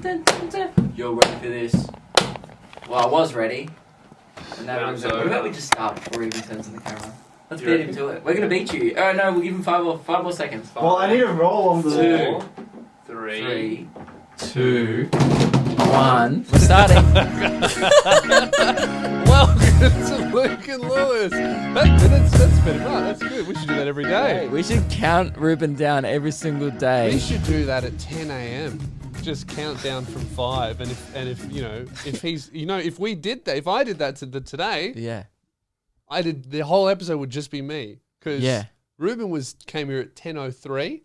You're ready for this. Well, I was ready. And now what about we just start before he even turns on the camera? Let's beat him to it. We're going to beat you. Oh, no, we'll give him five more seconds. Well, I need to roll on the 2, 3, 2, 1. We're starting. Welcome to Luke and Lewis. That's been right. That's good. We should do that every day. We should count Ruben down every single day. We should do that at 10 a.m. Just count down from 5, and if we did that, if I did that today, the whole episode would just be me because Ruben came here at 10:03,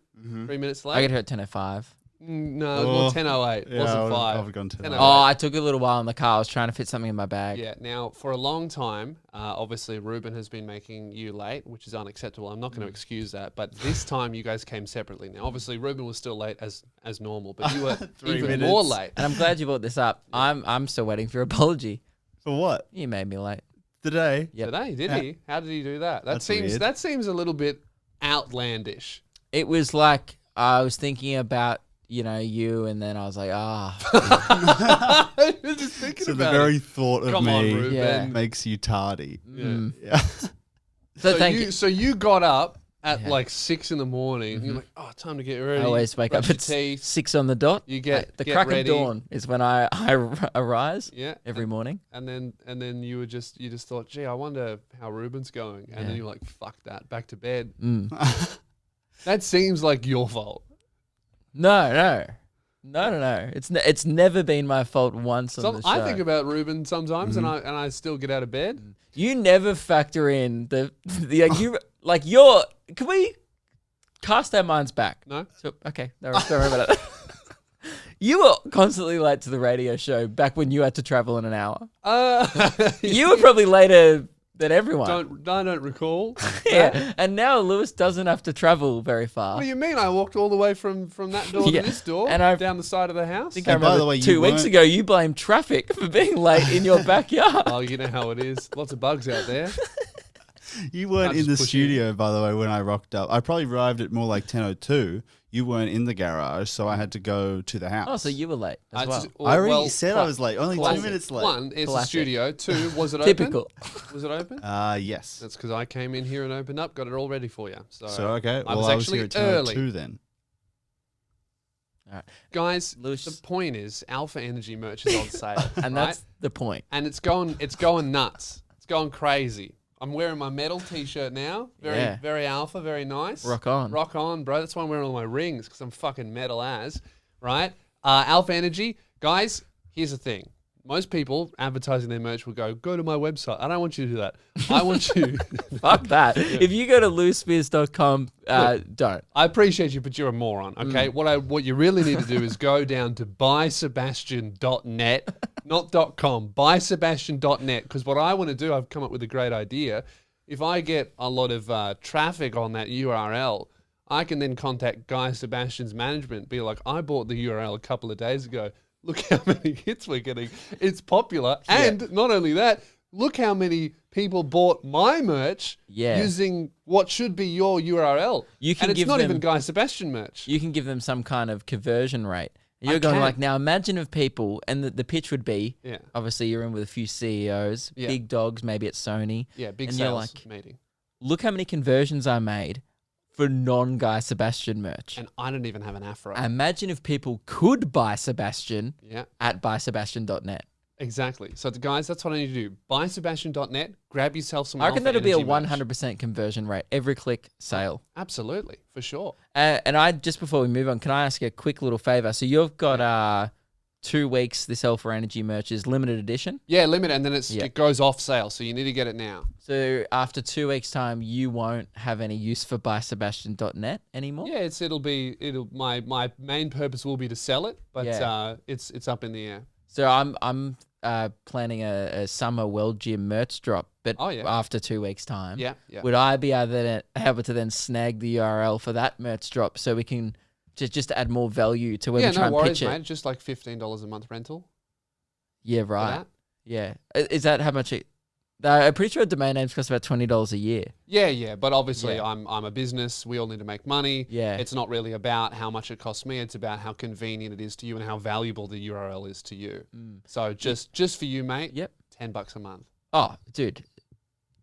3 minutes late. I got here at 10:05. No, 10:08. Yeah, wasn't 5. I've gone 10:08. Oh, I took a little while in the car. I was trying to fit something in my bag. Yeah. Now, for a long time, obviously Ruben has been making you late, which is unacceptable. I'm not going to excuse that, but this time you guys came separately. Now, obviously Ruben was still late as normal, but you were even more late. And I'm glad you brought this up. I'm still waiting for your apology. For what? You made me late. Today? Yep. Today, did he? How did he do that? That seems a little bit outlandish. It was like I was thinking about you, and then I was like, Just thinking So about the very it. thought of Come on, me Ruben. makes you tardy. Yeah. Yeah. So you got up at like 6 in the morning. You're like, time to get ready. I always wake up brush at your teeth. 6 on the dot. You get the get crack ready. of dawn is when I arise. Yeah. Every morning. And then you just thought, gee, I wonder how Ruben's going. And then you're like, fuck that, back to bed. That seems like your fault. No. It's never been my fault once on the show. I think about Ruben sometimes, and I still get out of bed. You never factor in the Can we cast our minds back? No. So, okay. Don't worry about it. You were constantly late to the radio show back when you had to travel in an hour. You were probably later than everyone. I don't recall. Yeah, and now Lewis doesn't have to travel very far. What do you mean? I walked all the way from that door to this door, and down the side of the house. I think I remember by the way, 2 weeks ago you blamed traffic for being late in your backyard. Oh, you know how it is. Lots of bugs out there. You weren't in the studio, by the way, when I rocked up. I probably arrived at more like 10:02. You weren't in the garage, so I had to go to the house. Oh, so you were late as well. I already said I was late. Only 2 minutes late. 1, it's a studio. 2, was it open? Typical. Was it open? Yes. That's because I came in here and opened up, got it all ready for you. So okay. I was actually here at early. 10:02 then. All right. Guys, Lewis. the point is Alpha Energy merch is on sale. And that's the point. And it's going nuts. It's going crazy. I'm wearing my metal t-shirt now. Very alpha, very nice. Rock on. Rock on, bro. That's why I'm wearing all my rings, because I'm fucking metal as, right? Alpha Energy. Guys, here's the thing. Most people advertising their merch will go to my website. I don't want you to do that. I want you... Fuck that. If you go to loosespears.com, don't. I appreciate you, but you're a moron, okay? What you really need to do is go down to buysebastian.net, not .com, buysebastian.net, because what I want to do, I've come up with a great idea. If I get a lot of traffic on that URL, I can then contact Guy Sebastian's management, be like, I bought the URL a couple of days ago. Look how many hits we're getting. It's popular. And not only that, look how many people bought my merch using what should be your URL. And it's not even Guy Sebastian merch. You can give them some kind of conversion rate. You're going like, now imagine if people, and the pitch would be, obviously you're in with a few CEOs, big dogs, maybe at Sony. Yeah, big and sales you're like, meeting. Look how many conversions I made for non-Guy Sebastian merch. And I don't even have an afro. Imagine if people could buy Sebastian at buysebastian.net. Exactly. So, guys, that's what I need to do. Buysebastian.net, grab yourself some I reckon that'll be a merch. 100% conversion rate. Every click, sale. Absolutely, for sure. And just before we move on, can I ask you a quick little favor? So you've got 2 weeks, this Alpha Energy merch is limited edition? Yeah, limited, and then it goes off sale, so you need to get it now. So after 2 weeks' time, you won't have any use for buysebastian.net anymore? Yeah, my main purpose will be to sell it, but it's up in the air. So I'm planning a summer World Gym merch drop, but after 2 weeks' time. Yeah. Would I be able to then snag the URL for that merch drop so we can just add more value to when we try and pitch it? Mate. Just like $15 a month rental. Yeah, right. Yeah. Is that how much it I'm pretty sure domain names cost about $20 a year. Yeah. But obviously, Yeah. I'm a business. We all need to make money. Yeah. It's not really about how much it costs me. It's about how convenient it is to you and how valuable the URL is to you. So just for you, mate. Yep. $10 a month. Oh, dude.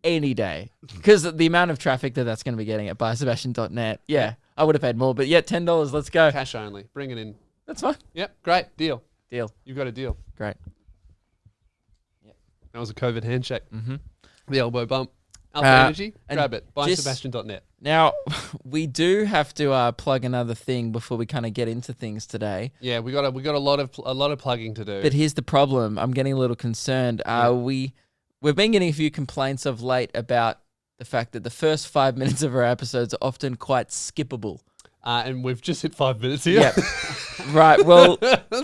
Any day. Because the amount of traffic that's going to be getting at buysebastian.net. Yeah. I would have paid more, but yeah, $10. Let's go. Cash only. Bring it in. That's fine. Yep. Great. Deal. Deal. You've got a deal. Great. That was a COVID handshake. Mm-hmm. The elbow bump. Alpha Energy. Grab it. Buysebastian.net. Now, we do have to plug another thing before we kind of get into things today. Yeah, we got a lot of plugging to do. But here's the problem. I'm getting a little concerned. We've been getting a few complaints of late about the fact that the first 5 minutes of our episodes are often quite skippable. And we've just hit 5 minutes here. Yep. Right. Well,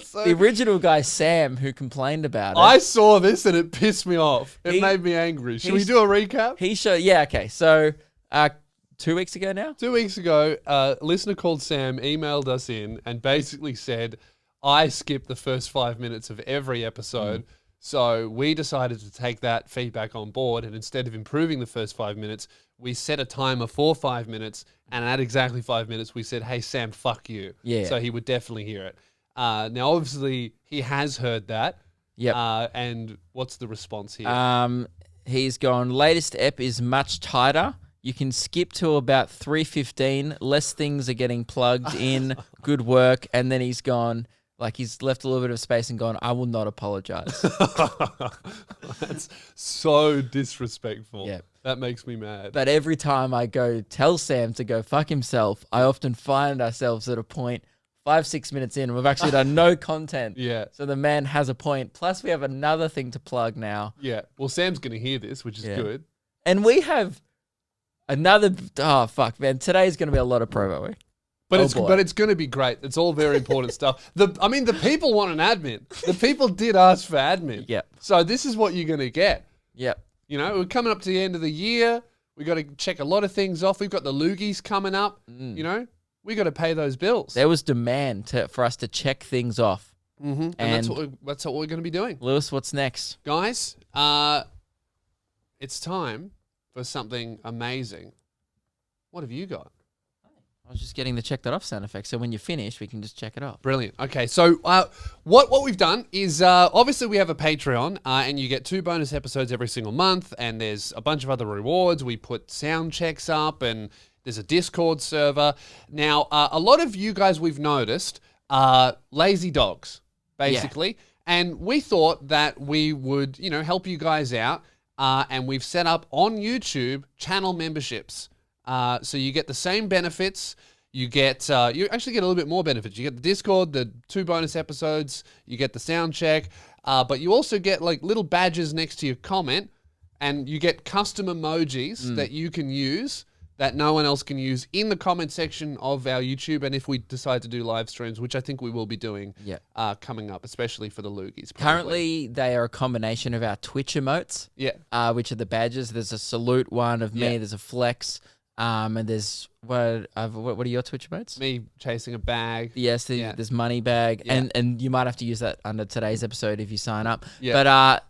So- the original guy, Sam, who complained about it. I saw this and it pissed me off. It made me angry. Should we do a recap? He showed. Yeah. Okay. So, 2 weeks ago now. 2 weeks ago, a listener called Sam emailed us in and basically said, I skipped the first 5 minutes of every episode. So we decided to take that feedback on board, and instead of improving the first 5 minutes, we set a timer for 5 minutes, and at exactly 5 minutes, we said, hey, Sam, fuck you. Yeah. So he would definitely hear it. Now, obviously, he has heard that. Yep. And what's the response here? He's gone, latest ep is much tighter. You can skip to about 3:15. Less things are getting plugged in. Good work. And then he's gone, like he's left a little bit of space and gone, I will not apologize. That's so disrespectful. Yep. That makes me mad. But every time I go tell Sam to go fuck himself, I often find ourselves at a point 5-6 minutes in. We've actually done no content. Yeah. So the man has a point. Plus we have another thing to plug now. Yeah. Well, Sam's going to hear this, which is good. And we have another, oh fuck man, today's going to be a lot of promo week. But boy. it's going to be great. It's all very important stuff. The people want an admin. The people did ask for admin. Yep. So this is what you're going to get. Yep. You know, we're coming up to the end of the year. We got to check a lot of things off. We've got the loogies coming up. You know, we got to pay those bills. There was demand for us to check things off. Mm-hmm. And that's what we're going to be doing. Lewis, what's next? Guys, it's time for something amazing. What have you got? I was just getting the check that off sound effect, so when you're finished, we can just check it off. Brilliant. Okay, so what we've done is obviously we have a Patreon, and you get 2 bonus episodes every single month, and there's a bunch of other rewards. We put sound checks up, and there's a Discord server. Now, a lot of you guys we've noticed are lazy dogs, basically, and we thought that we would, help you guys out, and we've set up on YouTube channel memberships. So you get the same benefits. You actually get a little bit more benefits. You get the Discord, the 2 bonus episodes. You get the sound check, but you also get like little badges next to your comment, and you get custom emojis that you can use that no one else can use in the comment section of our YouTube. And if we decide to do live streams, which I think we will be doing, coming up, especially for the loogies. Probably. Currently, they are a combination of our Twitch emotes, which are the badges. There's a salute one of me. There's a flex. And there's what are your Twitch emotes? Me chasing a bag. Yes, there's money bag, and you might have to use that under today's episode if you sign up. Yeah. But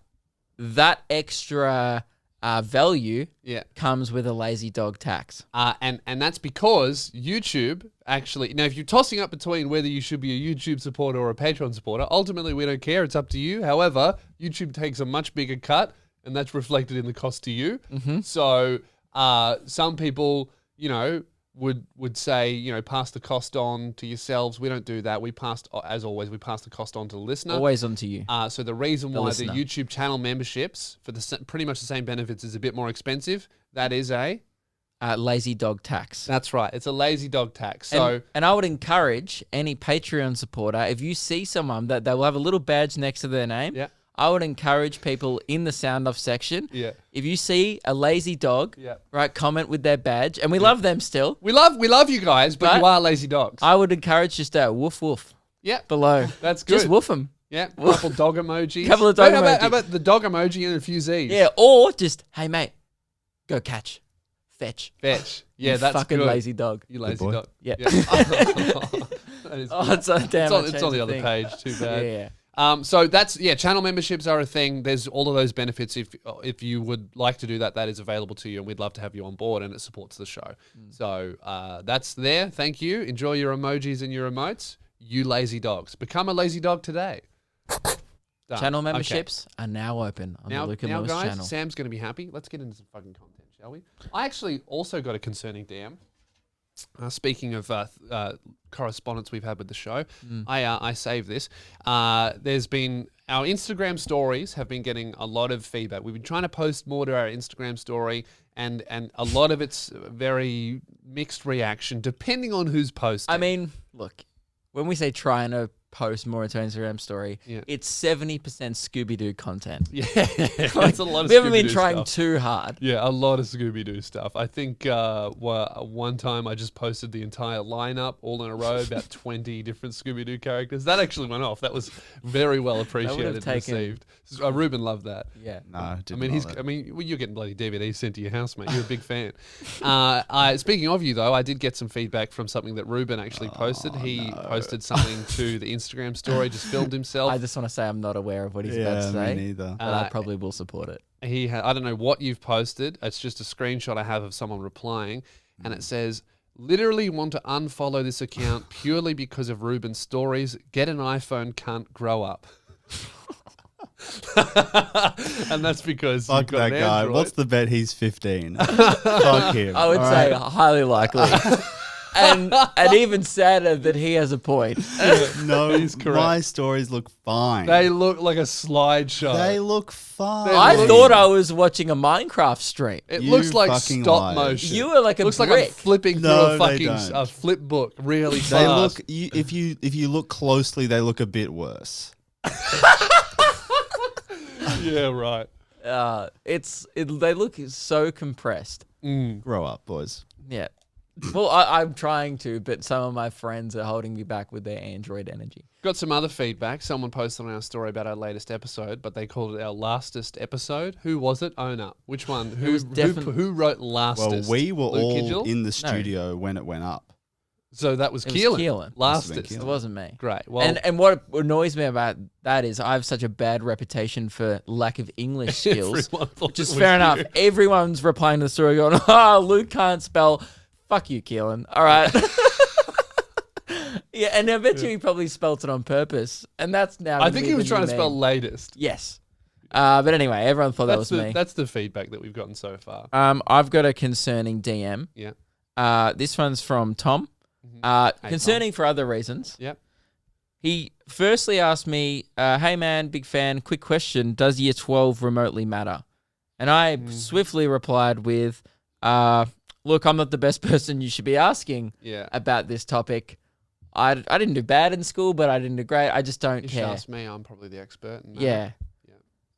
that extra value comes with a lazy dog tax. And that's because YouTube actually, now if you're tossing up between whether you should be a YouTube supporter or a Patreon supporter, ultimately we don't care. It's up to you. However, YouTube takes a much bigger cut, and that's reflected in the cost to you. Mm-hmm. So. Some people, would say, pass the cost on to yourselves. We don't do that. As always, we pass the cost on to the listener. Always on to you. So the reason why the YouTube channel memberships for pretty much the same benefits is a bit more expensive. That is a lazy dog tax. That's right. It's a lazy dog tax. So, and I would encourage any Patreon supporter, if you see someone that they will have a little badge next to their name. Yeah. I would encourage people in the sound off section. Yeah. If you see a lazy dog, right, comment with their badge, and we love them still. We love you guys, but you are lazy dogs. I would encourage just a woof woof. Yeah. Below. That's good. Just woof them. Yeah. Couple dog emojis. Couple of dog emojis. How about the dog emoji and a few Z's? Yeah. Or just, hey mate, go catch, fetch. Fetch. Yeah, you that's fucking good. lazy dog. You lazy dog. Yeah. That is it's on it's on the other page. Too bad. Yeah. So that's channel memberships are a thing. There's all of those benefits. If you would like to do that, that is available to you, and we'd love to have you on board, and it supports the show. So that's there. Thank you. Enjoy your emojis and your emotes. You lazy dogs, become a lazy dog today. Done. Channel memberships are now open on the Luke and Lewis guys, channel. Sam's going to be happy. Let's get into some fucking content, shall we? I actually also got a concerning DM. Speaking of correspondence we've had with the show, I saved this. There's been our Instagram stories have been getting a lot of feedback. We've been trying to post more to our Instagram story, and a lot of it's very mixed reaction depending on who's posting. I mean, look, when we say trying to post more to Instagram story, it's 70% Scooby-Doo content. Yeah, it's a lot of we haven't been Scooby-Doo trying stuff. too hard. Yeah, a lot of Scooby-Doo stuff. I think one time I just posted the entire lineup all in a row, about 20 different Scooby-Doo characters. That actually went off. That was very well appreciated and received. Ruben loved that. Yeah. No, Well, you're getting bloody DVDs sent to your house, mate. You're a big fan. Speaking of you, though, I did get some feedback from something that Ruben actually posted. He posted something to the Instagram story, just filmed himself. I just want to say I'm not aware of what he's about to say. Me neither. But I probably will support it. I don't know what you've posted. It's just a screenshot I have of someone replying, and it says, "Literally want to unfollow this account purely because of Ruben's stories. Get an iPhone, cunt, grow up." And that's because Fuck you've got that an guy. Android. What's the bet? He's 15. Fuck him. I would all say right? highly likely. and even sadder that he has a point. No, He's correct. my stories look fine. They look like a slideshow. They look fine. I thought I was watching a Minecraft stream. It You looks like fucking stop lied. motion. You were like a looks like brick. I'm flipping No, through a they fucking don't. flip book really They fast. look. If you look closely, they look a bit worse. Yeah, right. They look so compressed. Grow up, boys. Yeah. Well, I'm trying to, but some of my friends are holding me back with their Android energy. Got some other feedback. Someone posted on our story about our latest episode, but they called it our lastest episode. Who was it? Own up. Which one? Who wrote lastest? Well, we were Luke all Kidgel? in the studio when it went up. So that was It was Keelan. Keelan. Lastest. It wasn't me. Great. Well, And what annoys me about that is I have such a bad reputation for lack of English skills. everyone thought Which is it was fair enough. you. Everyone's replying to the story going, "Oh, Luke can't spell." Fuck you, Keelan. All right. Yeah, and I bet you he probably spelt it on purpose. And that's now. I think he was trying to spell latest. Yes. But anyway, everyone thought that was me. That's the feedback that we've gotten so far. I've got a concerning DM. Yeah. This one's from Tom. Concerning for other reasons. Yep. He firstly asked me, "Hey man, big fan. Quick question: does Year 12 remotely matter?" And I swiftly replied with, "Look, I'm not the best person you should be asking about this topic. I didn't do bad in school, but I didn't do great. I just don't You care." should ask me. I'm probably the expert. In that. Yeah. Yeah.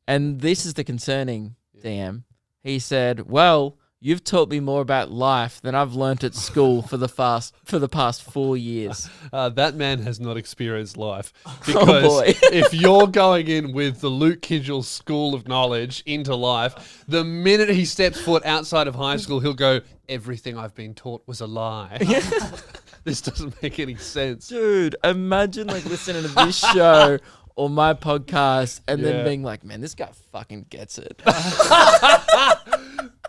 And this is the concerning DM. He said, "Well, you've taught me more about life than I've learnt at school for the past 4 years." That man has not experienced life. Oh, Because boy. if you're going in with the Luke Kidgel School of Knowledge into life, the minute he steps foot outside of high school, he'll go, "Everything I've been taught was a lie." This doesn't make any sense. Dude, imagine like listening to this show or my podcast and then being like, "Man, this guy fucking gets it."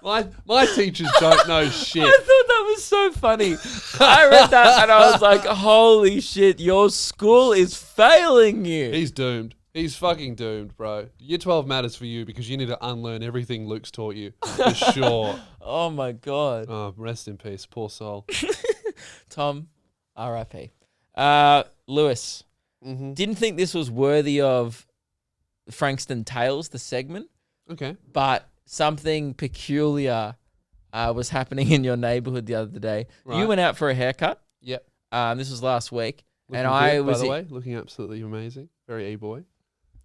My teachers don't know shit. I thought that was so funny. I read that and I was like, "Holy shit, your school is failing you." He's doomed. He's fucking doomed, bro. Year 12 matters for you because you need to unlearn everything Luke's taught you. For sure. Oh my God. Oh, rest in peace. Poor soul. Tom, R.I.P. Lewis, didn't think this was worthy of Frankston Tales, the segment, Okay. but something peculiar was happening in your neighborhood the other day. Right. You went out for a haircut. Yep. This was last week. Looking and I good, was by the way, looking absolutely amazing. Very E-boy.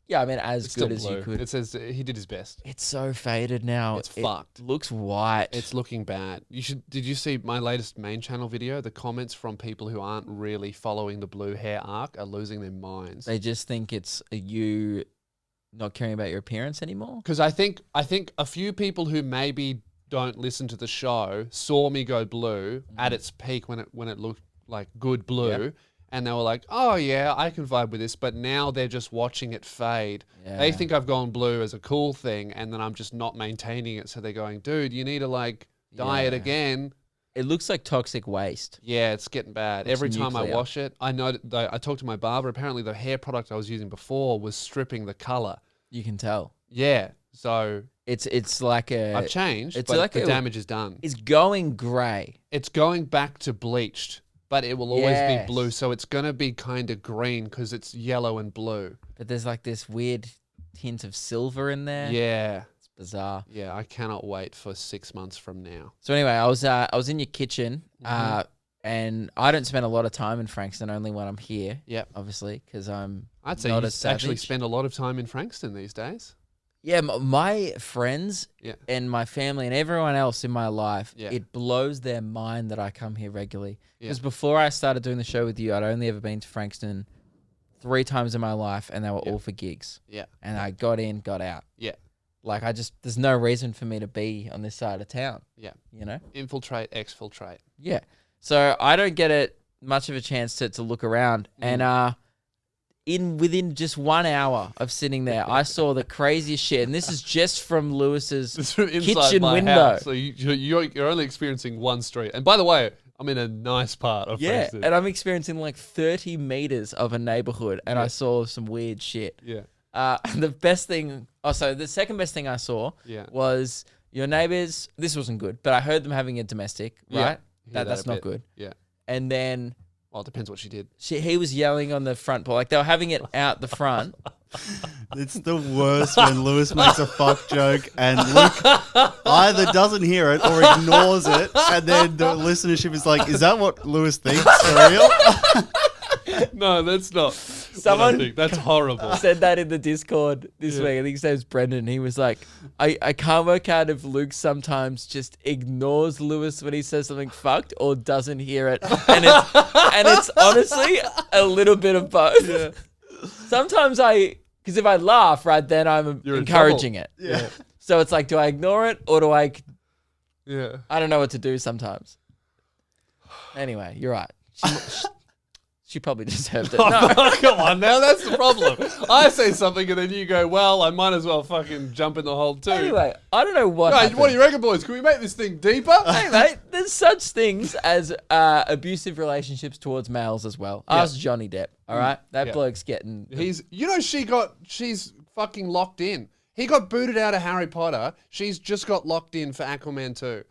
Yeah, I mean, as It's good still as you blue. could. It says he did his best. It's so faded now. It's It fucked. looks white. It's looking bad. Did you see my latest main channel video? The comments from people who aren't really following the blue hair arc are losing their minds. They just think it's you not caring about your appearance anymore. Because I think a few people who maybe don't listen to the show saw me go blue at its peak when it looked like good blue, and they were like, oh yeah, I can vibe with this, but now they're just watching it fade. They think I've gone blue as a cool thing, and then I'm just not maintaining it, so they're going, dude, you need to like dye it again. It looks like toxic waste. Yeah, it's getting bad. It's Every time I nuclear. wash it, I know. I talked to my barber. Apparently, the hair product I was using before was stripping the color. You can tell. Yeah, so It's like a. I've changed, it's but like the a- damage is done. It's going grey. It's going back to bleached, but it will always be Yes. blue. So it's going to be kind of green because it's yellow and blue. But there's like this weird hint of silver in there. Yeah. It's bizarre. Yeah, I cannot wait for 6 months from now. So anyway, I was in your kitchen, and I don't spend a lot of time in Frankston, only when I'm here. Yep. Obviously, because I'm I'd say not you as actually savage. spend a lot of time in Frankston these days. Yeah, my friends Yeah. and my family and everyone else in my life, Yeah. it blows their mind that I come here regularly. Yeah. Because before I started doing the show with you, I'd only ever been to Frankston 3 times in my life, and they were all for gigs. Yeah. And I got in, got out. Yeah. Like, there's no reason for me to be on this side of town, Yeah. you know? Infiltrate, exfiltrate. Yeah. So I don't get it much of a chance to look around. And within just 1 hour of sitting there, I saw the craziest shit. And this is just from Lewis's It's from inside kitchen my window. house. So you're only experiencing one street. And by the way, I'm in a nice part of Yeah. Frankston. And I'm experiencing like 30 meters of a neighborhood, and I saw some weird shit. Yeah. The best thing, the second best thing I saw Yeah. was your neighbors. This wasn't good, but I heard them having a domestic, Yeah. right? Hear That's a not bit. good. Yeah. And then Well, it depends what she did. he was yelling on the front porch. Like, they were having it out the front. It's the worst when Lewis makes a fuck joke and Luke either doesn't hear it or ignores it, and then the listenership is like, "Is that what Lewis thinks for real?" No, that's not. Someone That's horrible. said that in the Discord this week. I think his name's Brendan. He was like, I can't work out if Luke sometimes just ignores Lewis when he says something fucked or doesn't hear it. And it's honestly a little bit of both. Yeah. Sometimes because if I laugh, right, then I'm You're in encouraging it. Yeah. So it's like, do I ignore it or do I don't know what to do sometimes. Anyway, you're right. She probably deserved it. No. Come on now, that's the problem. I say something and then you go, well, I might as well fucking jump in the hole too. Anyway, I don't know what Right, happened. what do you reckon, boys? Can we make this thing deeper? Hey, mate, there's such things as abusive relationships towards males as well. Ask Johnny Depp, all right? That Yeah. bloke's getting... She's fucking locked in. He got booted out of Harry Potter. She's just got locked in for Aquaman 2.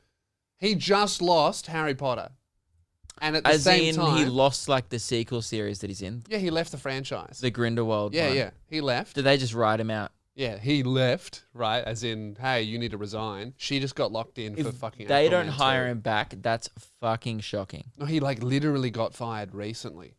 He just lost Harry Potter. And at the As same in, time, he lost, like, the sequel series that he's in. yeah, he left the franchise. The Grindelwald Yeah, one. yeah, he left. Did they just write him out? Yeah, he left, right? As in, hey, you need to resign. She just got locked in for fucking They Aquaman don't hire 2. him back. That's fucking shocking. No, he like literally got fired recently.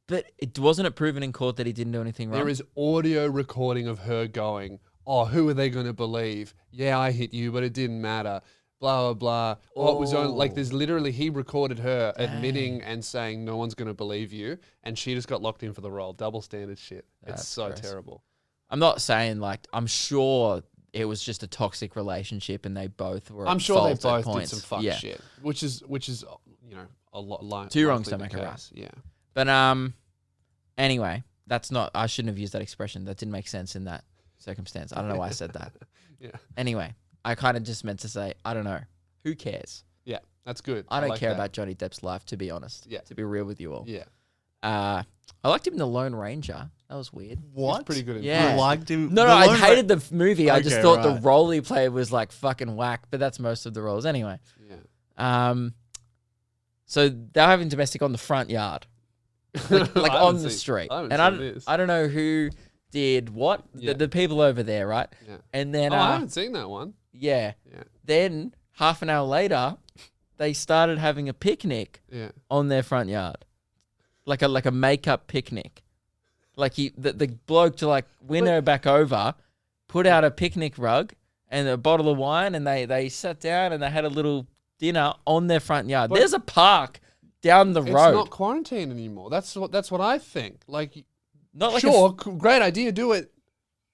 But wasn't it proven in court that he didn't do anything wrong? There is audio recording of her going, oh, who are they going to believe? Yeah, I hit you, but it didn't matter. Blah, blah, blah. Oh, it was only, like, there's literally, he recorded her admitting and saying no one's going to believe you. And she just got locked in for the role. Double standard shit. That's It's so gross. terrible. I'm not saying, like, I'm sure it was just a toxic relationship and they both were I'm at sure they fault at both did points. some fuck Yeah. shit. Which is, you know, a lot. Two wrongs likely don't the make a right. case. Yeah. But anyway, that's not. I shouldn't have used that expression. That didn't make sense in that circumstance. I don't know why I said that. Yeah. Anyway, I kind of just meant to say, I don't know. Who cares? Yeah. That's good. I don't like care that. about Johnny Depp's life, to be honest. Yeah. To be real with you all. Yeah. I liked him in The Lone Ranger. That was weird. What? He's pretty good in Yeah. You liked him? No, The I Lone hated the movie. I just Okay, thought the right. role he played was like fucking whack. But that's most of the roles anyway. Yeah. So they're having domestic on the front yard, like I on haven't the seen- street, I haven't and seen this. I don't know who did what. Yeah. The people over there, right? Yeah. And then I haven't seen that one. yeah, Yeah. then half an hour later, they started having a picnic Yeah. on their front yard, like a makeup picnic. Like the bloke to like win her back over, put out a picnic rug and a bottle of wine, and they sat down and they had a little dinner on their front yard. But- There's a park down the It's road. not quarantine anymore. That's what I think. Like, Not like sure, great idea, do it.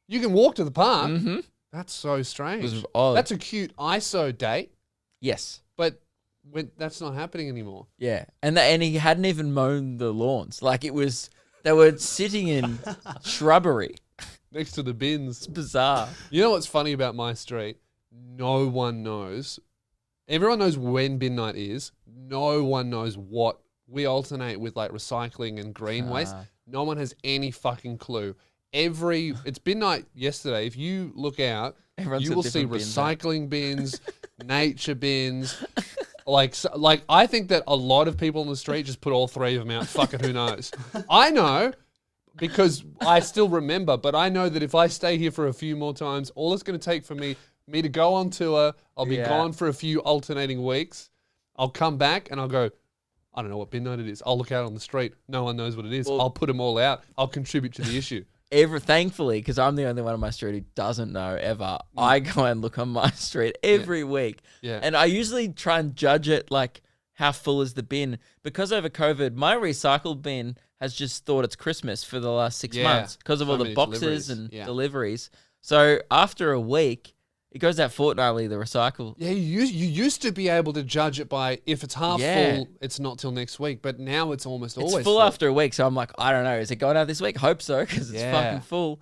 You can walk to the park. Mm-hmm. That's so strange. It was odd. That's a cute ISO date, Yes. but that's not happening anymore. Yeah, and he hadn't even mown the lawns. Like they were sitting in shrubbery. Next to the bins. It's bizarre. You know what's funny about my street? No one knows. Everyone knows when bin night is. No one knows what. We alternate with like recycling and green waste. No one has any fucking clue. It's bin night yesterday. If you look out, Everyone's you got will see different bins out. recycling bins, nature bins. Like I think that a lot of people on the street just put all three of them out. Fuck it, who knows? I know because I still remember, but I know that if I stay here for a few more times, all it's going to take for me to go on tour, I'll be gone for a few alternating weeks. I'll come back and I'll go, I don't know what bin night it is. I'll look out on the street. No one knows what it is. I'll put them all out. I'll contribute to the issue. Thankfully, because I'm the only one on my street who doesn't know ever, I go and look on my street every week. Yeah. And I usually try and judge it like how full is the bin. Because over COVID, my recycle bin has just thought it's Christmas for the last 6 months because of So all the many boxes deliveries. and Yeah. deliveries. So after a week, it goes out fortnightly, the recycle. Yeah, you used to be able to judge it by if it's half full, it's not till next week. But now it's almost It's always full after a week, so I'm like, I don't know. Is it going out this week? Hope so, because it's Yeah. fucking full.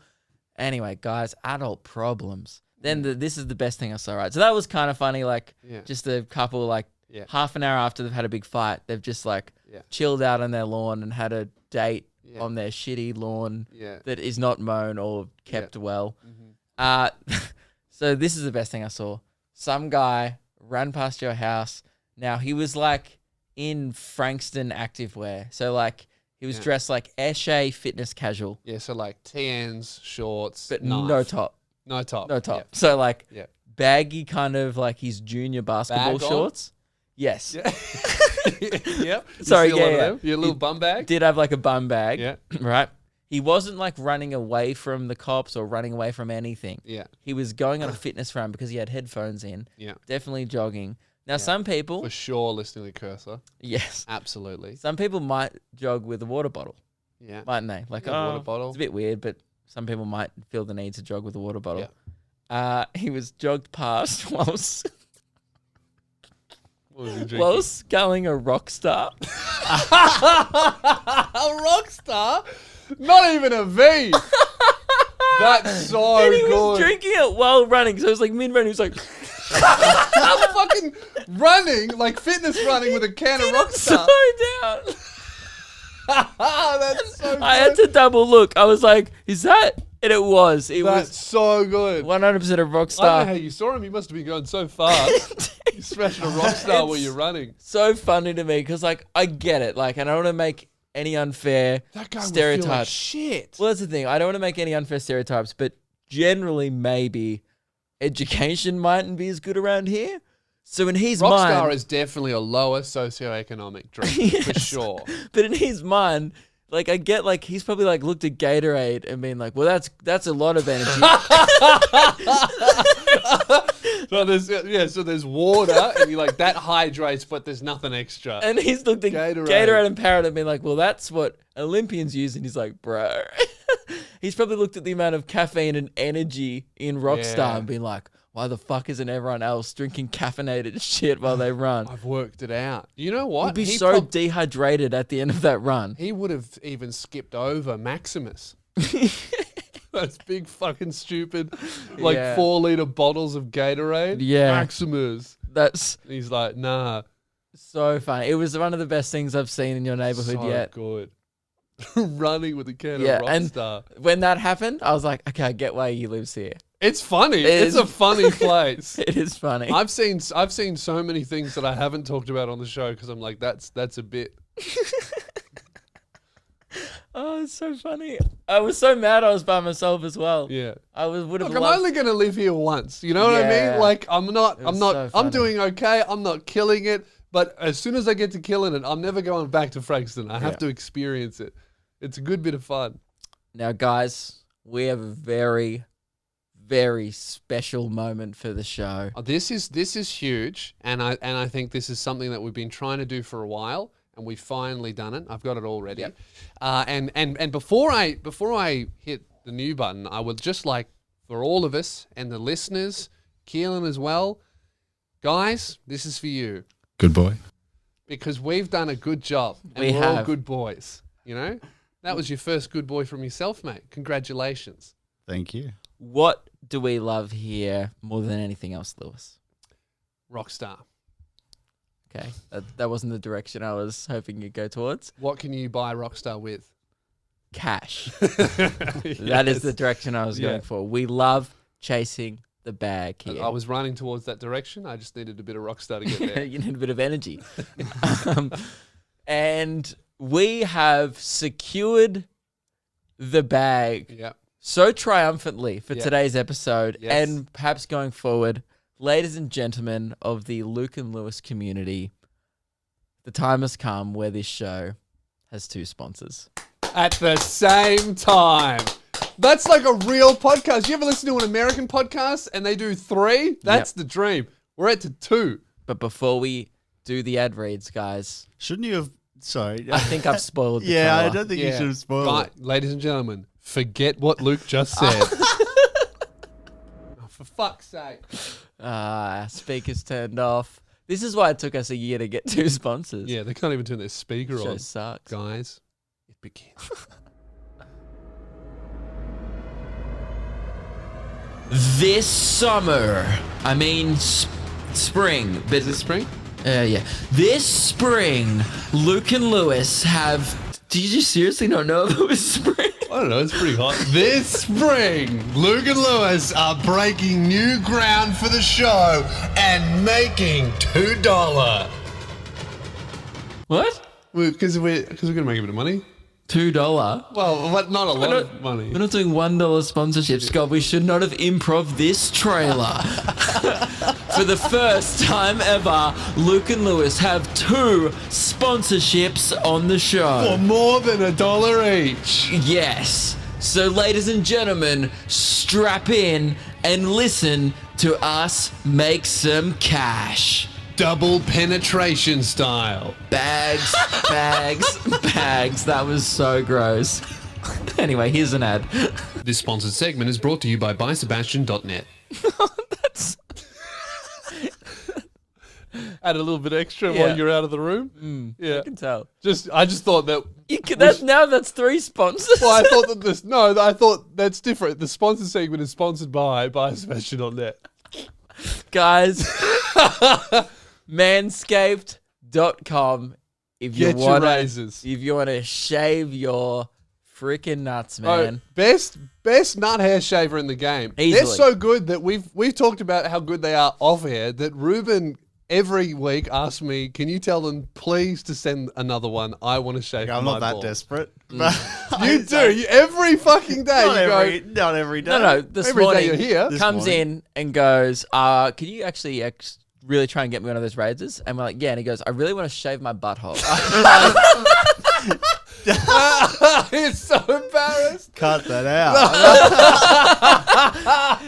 Anyway, guys, adult problems. Then this is the best thing I saw, right? So that was kind of funny, like just a couple, like half an hour after they've had a big fight, they've just like chilled out on their lawn and had a date on their shitty lawn that is not mown or kept well. So this is the best thing I saw. Some guy ran past your house. Now, he was like in Frankston activewear. So like he was dressed like Eshe fitness casual. Yeah, so like TNs, shorts, But knife. no top. No top. No top. Yeah. So like Yeah. baggy kind of like his junior basketball Bag on? shorts. Yes. Yeah. Yep. You Sorry, see a lot of yeah. them? Your little bum bag? Did have like a bum bag. Yeah. Right? He wasn't like running away from the cops or running away from anything. Yeah. He was going on a fitness run because he had headphones in. Yeah. Definitely jogging. Now, some people... For sure listening to Cursor. Yes. Absolutely. Some people might jog with a water bottle, Yeah. mightn't they? Like, Yeah, water bottle. It's a bit weird, but some people might feel the need to jog with a water bottle. Yeah. He was jogged past whilst What was he drinking? while sculling a rock star. A rock star? Not even a V. That's so And he good. was drinking it while running. So it was like mid-run. He was like, I'm fucking running, like fitness running with a can of rock star. slow down. That's so good. I had to double look. I was like, is that? And it was. It That's was so good. 100% a rock I don't star. know how you saw him. You must have been going so fast. You're smashing a rock star while It's you're running. so funny to me because, like, I get it. Like, and I don't want to make any unfair That guy would stereotypes. feel like shit. Well, that's the thing. I don't want to make any unfair stereotypes, but generally, maybe education mightn't be as good around here. So in his mind, Rockstar is definitely a lower socioeconomic drink for Yes. sure. But in his mind, like I get, like he's probably like looked at Gatorade and been like, well, that's a lot of energy. So there's water, and you're like that hydrates, but there's nothing extra. And he's looked at Gatorade. Gatorade and Parrot and been like, well, that's what Olympians use. And he's like, bro. He's probably looked at the amount of caffeine and energy in Rockstar Yeah. and been like, why the fuck isn't everyone else drinking caffeinated shit while they run? I've worked it out. You know what? He'd be so dehydrated at the end of that run. he would have even skipped over Maximus. Those big fucking stupid, like Yeah. 4-liter bottles of Gatorade. Yeah. Maximus. That's He's like, nah. so funny. It was one of the best things I've seen in your neighborhood So yet. good. Running with a can Yeah, of and Rockstar. when that happened, I was like, okay, I get why he lives here. It's funny. It It's is- a funny place. It is funny. I've seen so many things that I haven't talked about on the show because I'm like, that's a bit. Oh, it's so funny. I was so mad I was by myself as well. Yeah. I would have Look, I'm loved... only gonna live here once. You know what I Yeah. mean? Like I'm was so I'm funny. doing okay. I'm not killing it. But as soon as I get to killing it, I'm never going back to Frankston. I have to experience it. It's a good bit of fun. Now, guys, we have a very, very special moment for the show. This is huge, and I think this is something that we've been trying to do for a while, and we've finally done it. I've got it all ready. Yep. And before I hit the new button, I would just like for all of us and the listeners, Keelan as well, guys, this is for you. Good boy. Because we've done a good job. And we're all good boys. You know? That was your first good boy from yourself, mate. Congratulations. Thank you. What do we love here more than anything else, Lewis? Rockstar. Okay, that wasn't the direction I was hoping you'd go towards. What can you buy Rockstar with? Cash. That is the direction I was going for. We love chasing the bag here. I was running towards that direction. I just needed a bit of Rockstar to get there. You need a bit of energy. And we have secured the bag so triumphantly for today's episode and perhaps going forward. Ladies and gentlemen of the Luke and Lewis community, the time has come where this show has 2 sponsors. At the same time. That's like a real podcast. You ever listen to an American podcast and they do 3? That's the dream. We're at to 2. But before we do the ad reads, guys. Shouldn't you have... Sorry. I think I've spoiled the Yeah, trailer. I don't think you should have spoiled Right, it. ladies and gentlemen, forget what Luke just said. Oh, for fuck's sake. Speakers turned off. This is why it took us a year to get 2 sponsors. Yeah, they can't even turn their speaker Show on. sucks. Guys, it begins. This summer, I mean spring. But Is it spring? yeah. This spring, Luke and Lewis have... Did you seriously not know if it was spring? I don't know, it's pretty hot. This spring, Luke and Lewis are breaking new ground for the show and making $2. What? Because we're going to make a bit of money. $2? Well, not a lot of money. We're not doing $1 sponsorships. God, we should not have improv this trailer. For the first time ever, Luke and Lewis have 2 sponsorships on the show. For more than $1 each. Yes. So, ladies and gentlemen, strap in and listen to us make some cash. Double penetration style. Bags, bags, bags. That was so gross. Anyway, here's an ad. This sponsored segment is brought to you by bysebastian.net. That's... Add a little bit extra while you're out of the room. I can tell. I just thought that. That's 3 sponsors. Well, I thought that this. No, I thought that's different. The sponsor segment is sponsored by bysebastian.net. Guys, Manscaped.com. If you Get your razors. If you want to shave your freaking nuts, man. Best nut hair shaver in the game. Easily. They're so good that we've talked about how good they are off air. That Ruben every week asks me, "Can you tell them please to send another one? I want to shave." I'm my not that balls." desperate. You do. Every fucking day. Not every day. No. This Every day morning, you're here. comes in and goes, "Can you actually really try and get me one of those razors?" And we're like, "Yeah." And he goes, "I really want to shave my butthole." He's so embarrassed. Cut that out.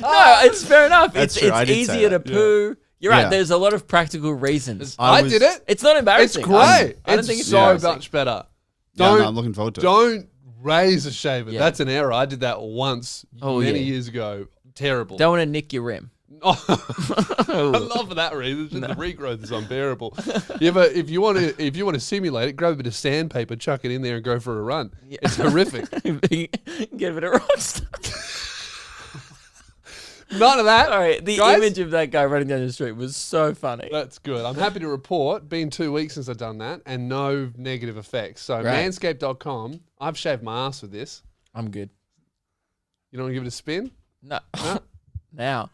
No, it's fair enough. That's true. I It's did say easier to that. poo. You're right. Yeah. There's a lot of practical reasons. I did it. It's not It's embarrassing. great. I don't think it's so embarrassing. much better. Yeah, no, I'm looking forward to it. Don't raise a shaver. Yeah. That's an error. I did that once many years ago. Terrible. Don't want to nick your rim. Not for that reason. Just the regrowth is unbearable. If you want to simulate it, grab a bit of sandpaper, chuck it in there, and go for a run. Yeah. It's horrific. Get a bit of rockstar. None of that. All right, the Guys? image of that guy running down the street was so funny. That's good. I'm happy to report, been 2 weeks since I've done that, and no negative effects. So Great. Manscaped.com, I've shaved my ass with this. I'm good. You don't want to give it a spin? No. Now,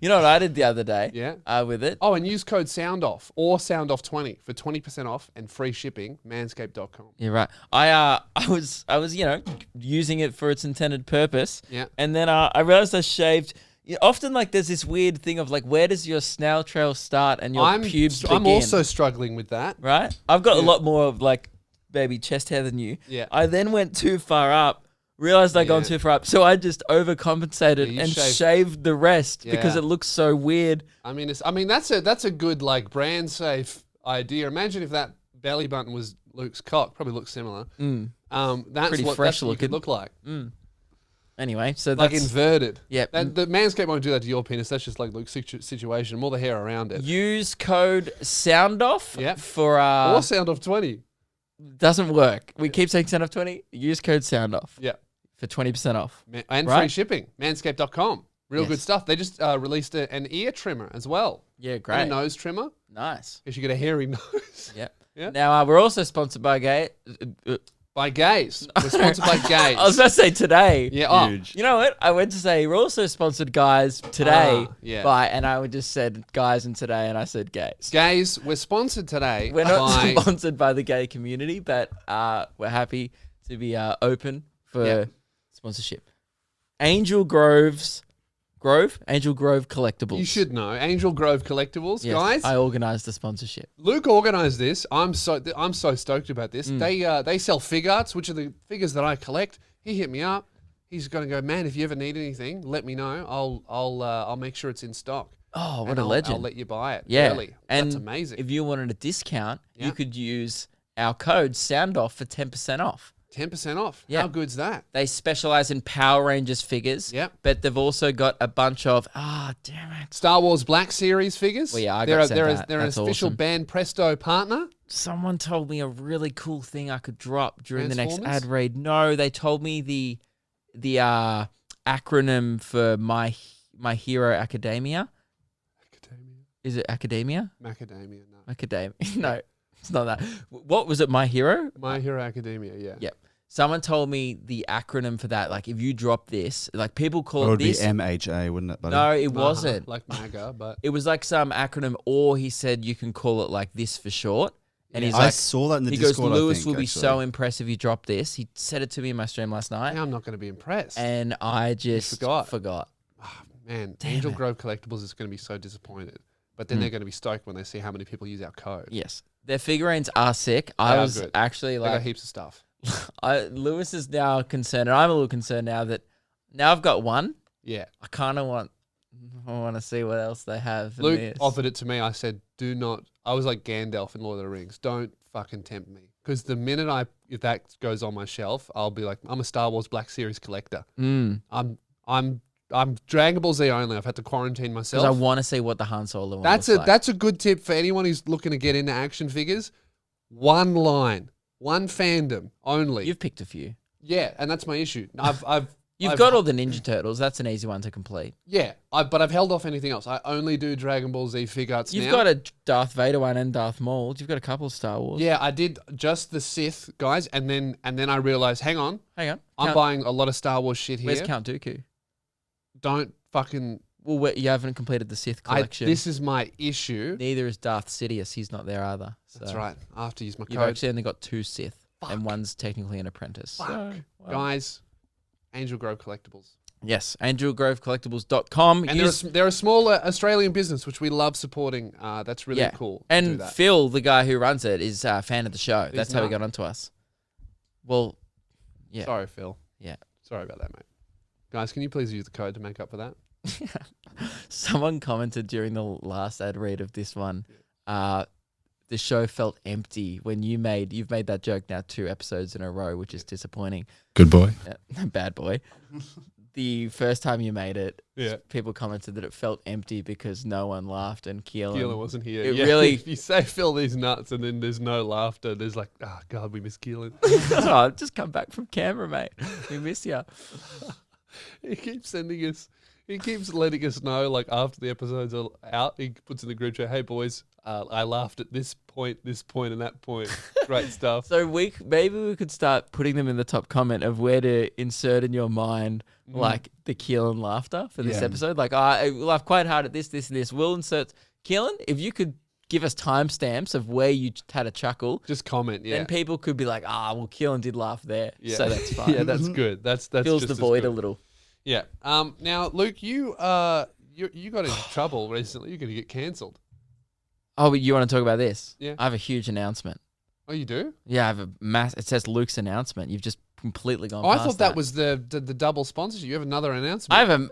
you know what I did the other day? Yeah. With it. Oh, and use code SOUNDOFF or SOUNDOFF20 for 20% off and free shipping. Manscaped.com. Yeah, right. I was using it for its intended purpose. Yeah. And then I realized I shaved. Often, like, there's this weird thing of like, where does your snail trail start and your pubes begin? I'm also struggling with that. Right. I've got a lot more of like baby chest hair than you. Yeah. I then went too far up. Realized I'd gone too far up, so I just overcompensated and shaved the rest because it looks so weird. I mean, that's a good like brand safe idea. Imagine if that belly button was Luke's cock. Probably looks similar. That's Pretty what fresh that's what you could looking. look like. Anyway, so Like that's inverted. yeah. The Manscaped won't do that to your penis. That's just like Luke's situation. More the hair around it. Use code SOUNDOFF Yep. for Or sound off 20. doesn't work. We keep saying sound off 20. Use code SOUNDOFF Yeah. for 20% off. And Right? free shipping. Manscaped.com. Real Yes. good stuff. They just released an ear trimmer as well. Yeah, And great. a nose trimmer. Nice. Because you get a hairy nose. Yep. Yeah. Now we're also sponsored by Gay. By gays. We're sponsored by gays. I was about to say today. Yeah. Oh. Huge. You know what? I went to say we're also sponsored, guys, today. Yeah. By, and I would just said guys and today, and I said gays. Gays, we're sponsored today We're not by... sponsored by the gay community, but we're happy to be open for sponsorship. Angel Grove Collectibles. You should know. Angel Grove Collectibles, Yes, guys. I organised the sponsorship. Luke organised this. I'm so stoked about this. They sell fig arts, which are the figures that I collect. He hit me up. He's going to go, man. If you ever need anything, let me know. I'll make sure it's in stock. Oh, what And a legend! I'll let you buy it. Yeah, early. and That's amazing. if you wanted a discount, Yeah. you could use our code SOUNDOFF for 10% off. 10% off. Yeah. How good's that? They specialize in Power Rangers figures. Yep. But they've also got a bunch of damn it. Star Wars Black Series figures. Well, yeah, I they're got sent they're, that. they're an That's official awesome. band Presto partner. Someone told me a really cool thing I could drop during the next Transformers? ad read. No, they told me the acronym for My Hero Academia. Academia. Is it Academia? Macadamia. No. Academia. No, it's not that. What was it? My Hero? My Hero Academia. Yeah. Yep. Someone told me the acronym for that. Like, if you drop this, like people It call it would be this. MHA, wouldn't it, buddy? No, it wasn't. Like MAGA, but It was like some acronym, or he said you can call it like this for short. And he's I like, saw that in the he goes, Discord. Lewis I think, will be actually. so impressed if you drop this. He said it to me in my stream last night, now I'm not going to be impressed. and I just forgot. Man, Angel Grove Collectibles is going to be so disappointed. But then they're going to be stoked when they see how many people use our code. Yes, their figurines are sick. They I are was good. actually They got like, heaps of stuff. Lewis is now concerned, and I'm a little concerned now that now I've got one. Yeah. I kind of want to see what else they have. in Luke this. offered it to me. I said, do not. I was like Gandalf in Lord of the Rings. Don't fucking tempt me. Because the minute if that goes on my shelf, I'll be like, I'm a Star Wars Black Series collector. I'm Dragon Ball Z only. I've had to quarantine because myself. I want to see what the Han Solo one That's looks like. that's a good tip for anyone who's looking to get into action figures. One line, one fandom only. You've picked a few. Yeah, and that's my iss You've got all the Ninja Turtles. That's an easy one to complete. but I've held off anything else. I only do Dragon Ball Z fig arts You've now. got a Darth Vader one and Darth Maul. You've got a couple of Star Wars. Yeah, I did just the Sith guys, and then I realized, hang on, Hang on. I'm buying a lot of Star Wars shit here. Where's Count Dooku? Don't fucking. Well, you haven't completed the Sith collection. This is my issue. Neither is Darth Sidious. He's not there either. So That's right. I have to use my You've code. actually only got 2 Sith, and one's technically an apprentice. Fuck. So, well. Guys, Angel Grove Collectibles. Yes, angelgrovecollectibles.com. And they're a small Australian business, which we love supporting. That's really cool. to do And that. Phil, the guy who runs it, is a fan of the show. He's That's how he not. got onto us. Well, yeah. Sorry, Phil. Yeah. Sorry about that, mate. Guys, can you please use the code to make up for that? Someone commented during the last ad read of this one, the show felt empty when you've made that joke now 2 episodes in a row, which is disappointing. Good boy. Bad boy. The first time you made it, Yeah. people commented that it felt empty because no one laughed and Keelan. Keelan wasn't here. It really- If you say Phil these nuts and then there's no laughter, there's like, oh, God, we miss Keelan. Oh, just come back from Canberra, mate. We miss you. He keeps sending us, he keeps letting us know, like, after the episodes are out, he puts in the group chat, hey, boys, I laughed at this point, and that point. Great stuff. So maybe we could start putting them in the top comment of where to insert in your mind, like the Keelan laughter for this episode. Like, I laughed quite hard at this, and this. We'll insert Keelan. If you could give us timestamps of where you had a chuckle, Just comment, yeah. then people could be like, well, Keelan did laugh there, Yeah. so that's fine. Yeah, that's good. That's Fills just the as void good. a little. Yeah. Now, Luke, you got into trouble recently. You're going to get cancelled. Oh, but you want to talk about this? Yeah. I have a huge announcement. Oh, you do? Yeah, I have it says Luke's announcement. You've just completely gone Oh, I past thought that was the double sponsorship. You have another announcement. I have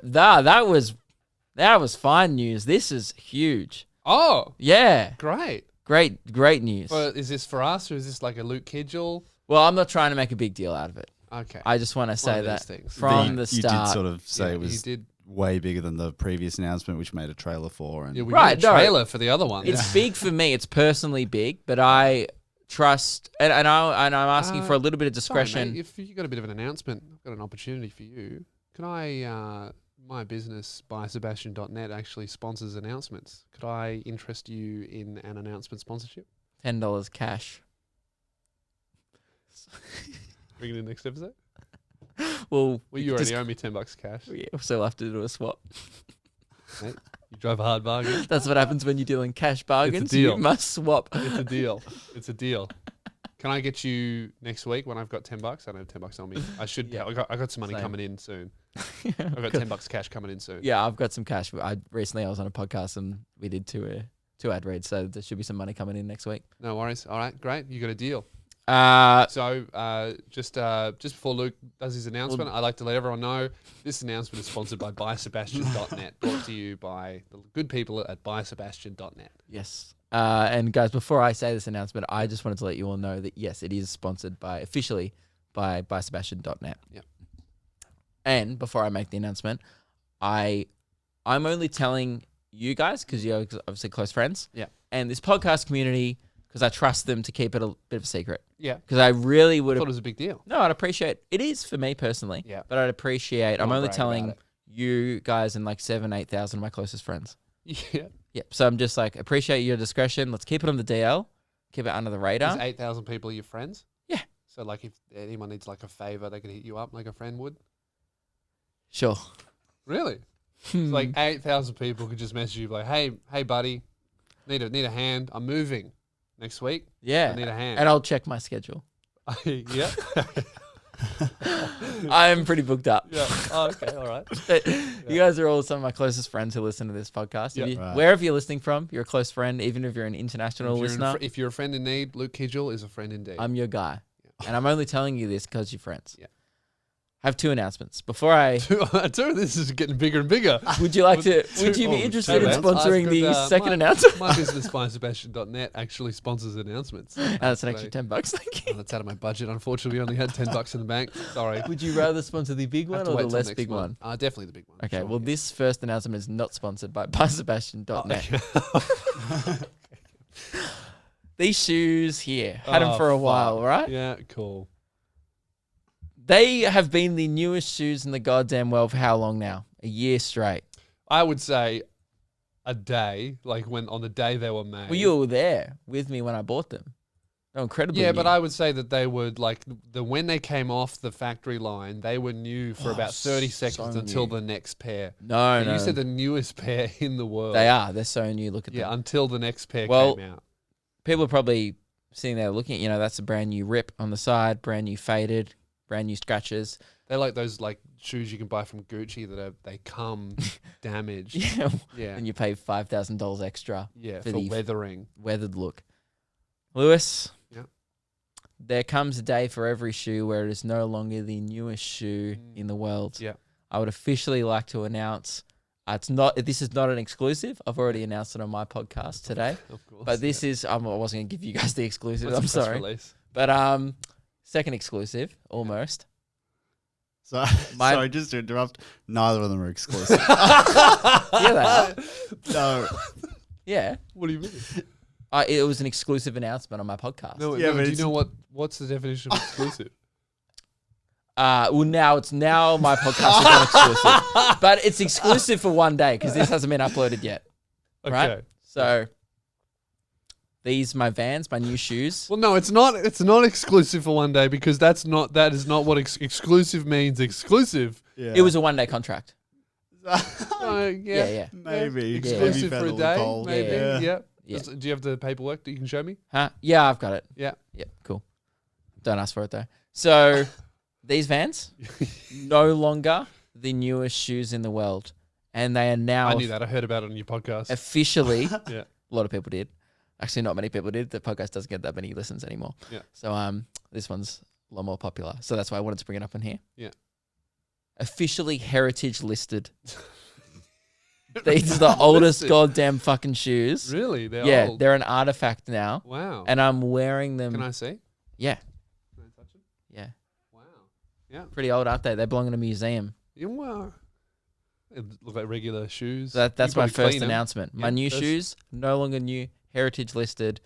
that was fine news. This is huge. Oh, Yeah. great. Great news. Well, is this for us or is this like a Luke Kidgel? Well, I'm not trying to make a big deal out of it. Okay. I just want to say of that these things. from the You start. did sort of say Yeah, it was you did. way bigger than the previous announcement, which made a trailer for. And Yeah, we Right, got a no. trailer for the other one. It's big for me. It's personally big, but I trust, and I'm asking for a little bit of discretion. Sorry, mate, if you got a bit of an announcement, I've got an opportunity for you. Can I, my business, bysebastian.net, actually sponsors announcements. Could I interest you in an announcement sponsorship? $10 cash. Bring it in next episode? Well, Well, you already owe me $10 cash. yeah, so we'll have to do a swap. Mate, you drove a hard bargain. That's what happens when you're dealing cash bargains. deal. You must swap. It's a deal. It's a deal. Can I get you next week when I've got $10? I don't have $10 on me. I should. Yeah. I got some money Same. coming in soon. I've got $10 cash coming in soon. Yeah, I've got some cash. Recently I was on a podcast and we did two ad reads, so there should be some money coming in next week. No worries. All right, great. You got a deal. So Just before Luke does his announcement, I'd like to let everyone know this announcement is sponsored by bysebastian.net, brought to you by the good people at bysebastian.net. yes. And guys, before I say this announcement, I just wanted to let you all know that yes, it is sponsored officially by Sebastian.net. Yep. And before I make the announcement, I'm only telling you guys because you're obviously close friends. Yeah. And this podcast community because I trust them to keep it a bit of a secret. Yeah. Because I really would I have. thought it was a big deal. No, I'd appreciate it is for me personally. Yeah. But I'd appreciate. I'm Don't only brag telling about you guys and like 8,000 of my closest friends. Yeah. Yep. So I'm just like, appreciate your discretion. Let's keep it on the DL. Keep it under the radar. Is 8,000 people your friends? Yeah. So like if anyone needs like a favor, they could hit you up like a friend would? Sure. Really? It's like 8,000 people could just message you like, hey buddy, need a hand. I'm moving next week. Yeah. I need a hand. And I'll check my schedule. Yeah. I am pretty booked up. Yeah. Oh, okay. All right. You guys are all some of my closest friends who listen to this podcast. Yeah. Right. Wherever you're listening from, you're a close friend, even if you're an international listener. If you're a friend in need, Luke Kidgel is a friend indeed. I'm your guy. And I'm only telling you this because you're friends. Yeah. I have two announcements. Before I... This is getting bigger and bigger. Would you like to... Two- Would you be oh, interested in two events. sponsoring I've the got, second announcement? My business by Sebastian.net actually sponsors announcements. That's an extra $10. Thank you. Oh, that's out of my budget. Unfortunately, we only had $10 in the bank. Sorry. Would you rather sponsor the big I have one to or wait the till less next big one? month. Definitely the big one. Okay, sure. well, this first announcement is not sponsored by Sebastian.net. These shoes here, had them Oh, for a fuck. while, right? Yeah, cool. They have been the newest shoes in the goddamn world for how long now? A year straight. I would say a day, like when on the day they were made. Well, you were there with me when I bought them. They're incredibly Yeah, new. but I would say that they would like when they came off the factory line, they were new for Oh, about 30 so seconds until new. the next pair. No, no. You said the newest pair in the world. They are. They're so new. Look at Yeah, them. until the next pair Well, came out. People are probably sitting there looking at, that's a brand new rip on the side, brand new faded, brand new scratches. They're like those like shoes you can buy from Gucci that they come damaged. Yeah. Yeah. And you pay $5,000 extra Yeah, for for the weathering. weathered look. Lewis. Yeah. There comes a day for every shoe where it is no longer the newest shoe in the world. Yeah. I would officially like to announce this is not an exclusive. I've already announced it on my podcast today. Of course. But this is I wasn't going to give you guys the exclusive. What's I'm the press sorry. release? But second exclusive almost. So, My- sorry, just to interrupt. Neither of them are exclusive. Yeah, they are. No. Yeah. What do you mean? It was an exclusive announcement on my podcast. No, Yeah, no, but do you it's- know what's the definition of exclusive? Well, now my podcast is not exclusive, but it's exclusive for one day because this hasn't been uploaded yet. Okay. Right? So these my Vans, my new shoes. Well, no, it's not. It's not exclusive for one day because that is not what exclusive means. Exclusive. Yeah. It was a 1 day contract. Yeah. Maybe. Exclusive Maybe for a day. loophole. Maybe. Yeah. Yeah. Yeah. Do you have the paperwork that you can show me? Huh? Yeah, I've got it. Yeah. Yeah, cool. Don't ask for it though. So these Vans, no longer the newest shoes in the world, and they are now I knew that. I heard about it on your podcast. officially. Yeah. A lot of people did. Actually, not many people did. The podcast doesn't get that many listens anymore. Yeah. So this one's a lot more popular. So that's why I wanted to bring it up in here. Yeah. Officially heritage listed. These are the oldest Listed. goddamn fucking shoes. Really? They're Yeah, old. they're an artifact now, Wow. and I'm wearing them. Can I see? Yeah, Can I touch them? yeah. Wow. Yeah. Pretty old, aren't they? They belong in a museum. Yeah, well, it look like regular shoes. That's You my probably first clean 'em. announcement. My Yeah, new first- shoes, no longer new, heritage listed.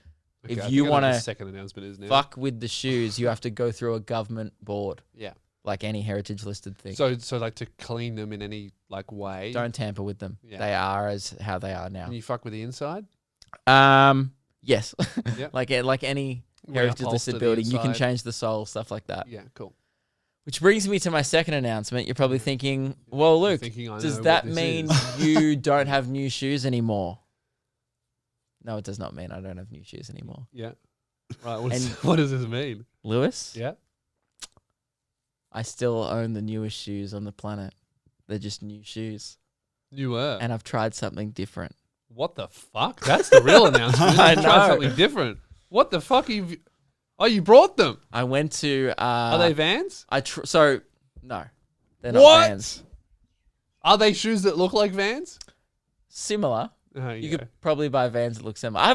Okay, I If you think I know what want the to second announcement is now. fuck with the shoes, you have to go through a government board, Yeah. like any heritage listed thing. So like to clean them in any like way. Don't tamper with them. Yeah. They are as how they are now. Can you fuck with the inside? Yes. Yep. like any heritage Reupholster listed the building, you can inside. change the sole, stuff like that. Yeah, cool. Which brings me to my second announcement. You're probably thinking, well, You're Luke, thinking, I does know that what this mean is. you don't have new shoes anymore? No, it does not mean I don't have new shoes anymore. Yeah. Right. What And- what does this mean? Lewis, Yeah. I still own the newest shoes on the planet. They're just new shoes. You were. And I've tried something different. What the fuck? That's the real announcement. I You tried know. something different. What the fuck? Oh, you brought them. I went to... Are they Vans? No, they're not What? Vans. Are they shoes that look like Vans? Similar. Oh, You yeah. could probably buy Vans that look similar. I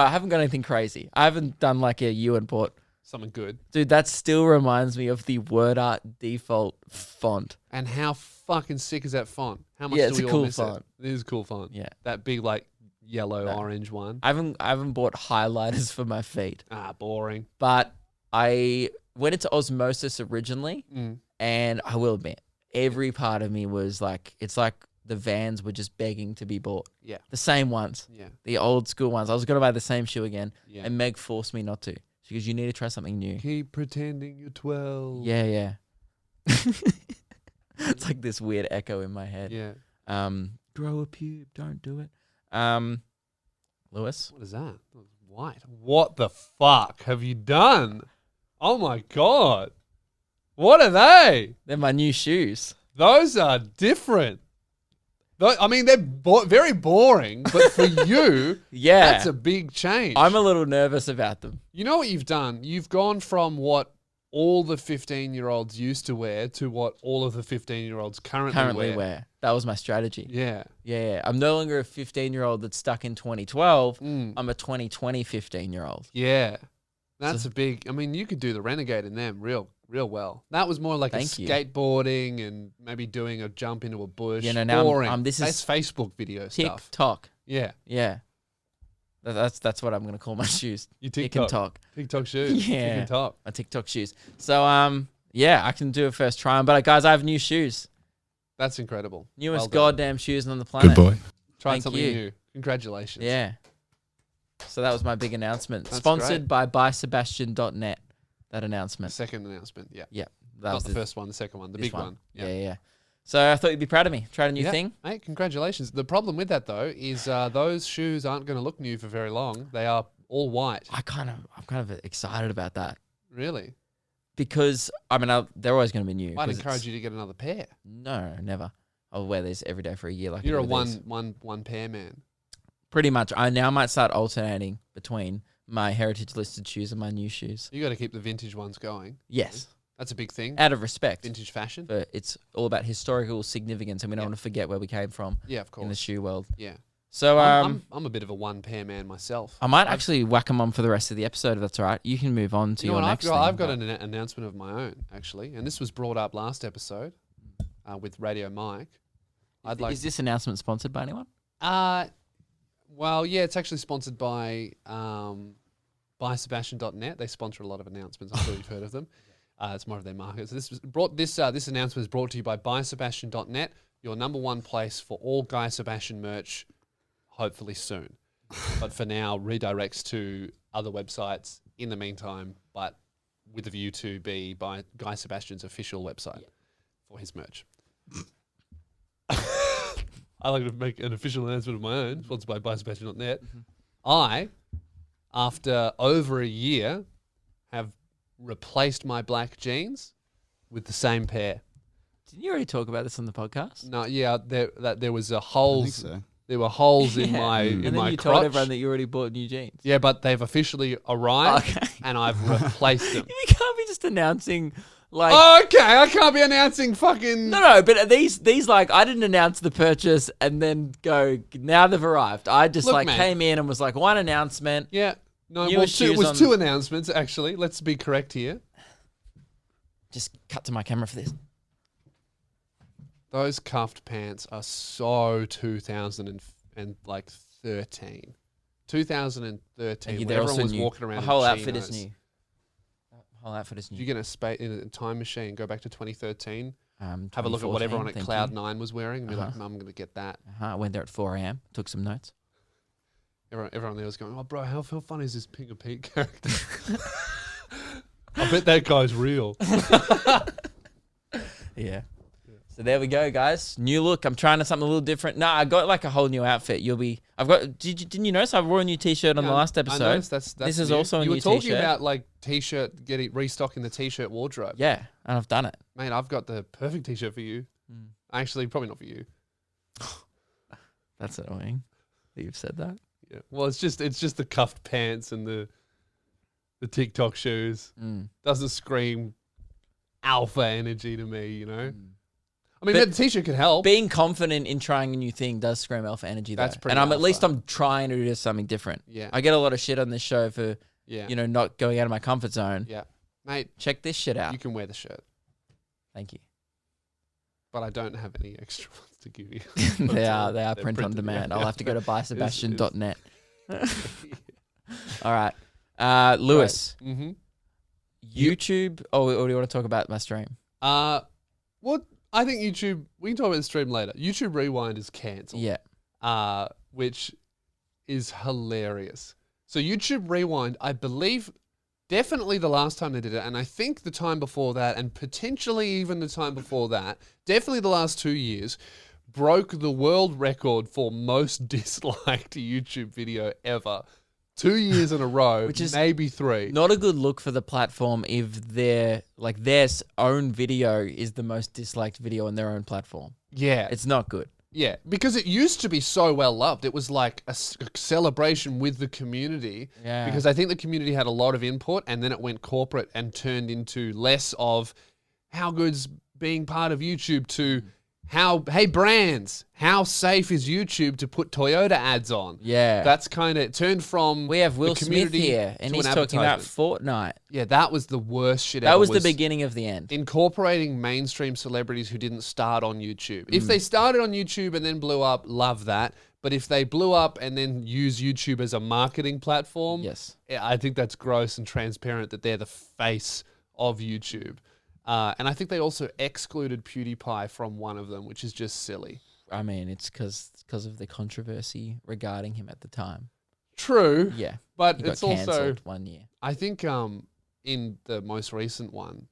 haven't got anything crazy. I haven't done like a you and bought. Something good. Dude, that still reminds me of the word art default font. And how fucking sick is that font? How much Yeah, do it's we a all cool miss font. it? It is a cool font. Yeah. That big like yellow No. orange one. I haven't bought highlighters for my feet, Ah, boring. but I went into Osmosis originally, Mm. and I will admit, every part of me was like, it's like the Vans were just begging to be bought. Yeah. The same ones, Yeah. the old school ones. I was gonna buy the same shoe again, Yeah. and Meg forced me not to. She goes, "You need to try something new." Keep pretending you're 12. Yeah, yeah. It's like this weird echo in my head. Yeah. Grow a pube, don't do it. Lewis, What is that? That was white. What the fuck have you done? Oh my god. What are they? they're my new shoes. Those are different. I mean, they're very boring, but for you, Yeah, that's a big change. I'm a little nervous about them. You know what you've done? You've gone from what all the 15-year-olds used to wear to what all of the 15-year-olds currently wear. That was my strategy. Yeah. Yeah. I'm no longer a 15-year-old that's stuck in 2012. Mm. I'm a 2020 15-year-old. Yeah. That's a big... I mean, you could do the Renegade in them real well. That was more like Thank you. skateboarding and maybe doing a jump into a bush. Yeah, no, now boring. this That's is Facebook video stuff. TikTok. Yeah. Yeah. That's what I'm going to call my shoes. You Tick and TikTok. talk. TikTok shoes. Yeah. Tick and talk. My TikTok shoes. So, yeah, I can do a first try 'em. But guys, I have new shoes. That's incredible. Newest Well done. goddamn shoes on the planet. Tried Thank something you. new. Congratulations. Yeah. So that was my big announcement. That's Sponsored great. by buysebastian.net. That The announcement. second announcement. Yeah. Yeah. That Not was the first one, the second one, the this big one. Yeah. So I thought you'd be proud of me. Tried a new Yeah. thing. Hey, congratulations. The problem with that though is those shoes aren't going to look new for very long. They are all white. I'm kind of excited about that Really? because they're always going to be new. I'd 'cause encourage it's- you to get another pair. No, never. I'll wear these every day for a year. Like I You're a do these. one pair man. Pretty much. I now might start alternating between my heritage listed shoes and my new shoes. You got to keep the vintage ones going. Yes, That's a big thing. out of respect. Vintage fashion. But it's all about historical significance, and we don't Yeah. want to forget where we came from Yeah, of in the course. shoe world. Yeah. So I'm a bit of a one pair man myself. I might actually whack them on for the rest of the episode if that's all right. You can move on to You know your what? next thing. I've got but- an announcement of my own actually, and this was brought up last episode with Radio Mike. Is this announcement sponsored by anyone? Well, yeah, it's actually sponsored by Sebastian.net. They sponsor a lot of announcements. I'm sure you've heard of them. It's more of their market. So this announcement is brought to you by Sebastian.net, your number one place for all Guy Sebastian merch, hopefully soon. But for now, redirects to other websites in the meantime, but with a view to be by Guy Sebastian's official website for his merch. I like to make an official announcement of my own, sponsored by Sebastian.net. I, after over a year, have replaced my black jeans with the same pair. Didn't you already talk about this on the podcast? No, yeah, there was a I think holes. so. There were holes in Yeah. my And in then my you crotch. told everyone that you already bought new jeans. Yeah, but they've officially arrived, Okay. and I've replaced them. You can't be just announcing like. Okay, I can't be announcing fucking. No, but these like I didn't announce the purchase and then go now they've arrived. I just Look, man. came in and was like one announcement. Yeah, no, You well, were shoes it was on- two announcements actually. Let's be correct here. just cut to my camera for this. Those cuffed pants are so 2013. 2013, Thank you, when they're also everyone was new. walking around My in whole outfit is chinos. new. Whole outfit is Did new. you get in a time machine, go back to 2013, have a look at 2014, what everyone at thank Cloud you. 9 was wearing, and be like, "Mum, I'm going to get that." I went there at 4 a.m. Took some notes. Everyone there was going, "Oh, bro, how fun is this Pink and Pete character?" I bet that guy's real. Yeah. So there we go, guys. New look. I'm trying something a little different. Nah, I got like a whole new outfit. Didn't you notice I wore a new t-shirt on the last episode? I noticed that's This is new. also a You new were talking t-shirt. about like restocking the t-shirt wardrobe. Yeah, and I've done it. Mate, I've got the perfect t-shirt for you. Actually, probably not for you. That's annoying that you've said that. Yeah. Well, it's just the cuffed pants and the TikTok shoes. Doesn't scream alpha energy to me, you know. I mean, But the t-shirt could help. Being confident in trying a new thing does scream alpha energy, though. That's pretty and at least alpha. I'm trying to do something different. Yeah. I get a lot of shit on this show for, Yeah. not going out of my comfort zone. Yeah. Mate, Check this shit out. you can wear the shirt, Thank you. but I don't have any extra ones to give you. they are They're print on printed, demand. yeah. I'll have to go to It's- buysebastian.net. All right. Lewis, Mm-hmm. YouTube. Or do you want to talk about my stream? Well, I think YouTube, we can talk about the stream later. YouTube Rewind is cancelled. Yeah. Which is hilarious. So YouTube Rewind, I believe, definitely the last time they did it, and I think the time before that, and potentially even the time before that, definitely the last 2 years, broke the world record for most disliked YouTube video ever. 2 years in a row, Which is maybe 3. Not a good look for the platform if their own video is the most disliked video on their own platform. Yeah. It's not good. Yeah, because it used to be so well loved. It was like a celebration with the community. Yeah. Because I think the community had a lot of input, and then it went corporate and turned into less of how good's being part of YouTube to hey brands, how safe is YouTube to put Toyota ads on? Yeah. That's kind of it turned from We have Will the Smith community here, and to he's an talking about advertisement. Fortnite. Yeah, that was the worst shit ever. That was the beginning of the end. Incorporating mainstream celebrities who didn't start on YouTube. If they started on YouTube and then blew up, love that. But if they blew up and then use YouTube as a marketing platform, Yes. I think that's gross and transparent that they're the face of YouTube. And I think they also excluded PewDiePie from one of them, which is just silly. I mean, it's because of the controversy regarding him at the time. True. Yeah. But He got it's also, cancelled 1 year. I think in the most recent one,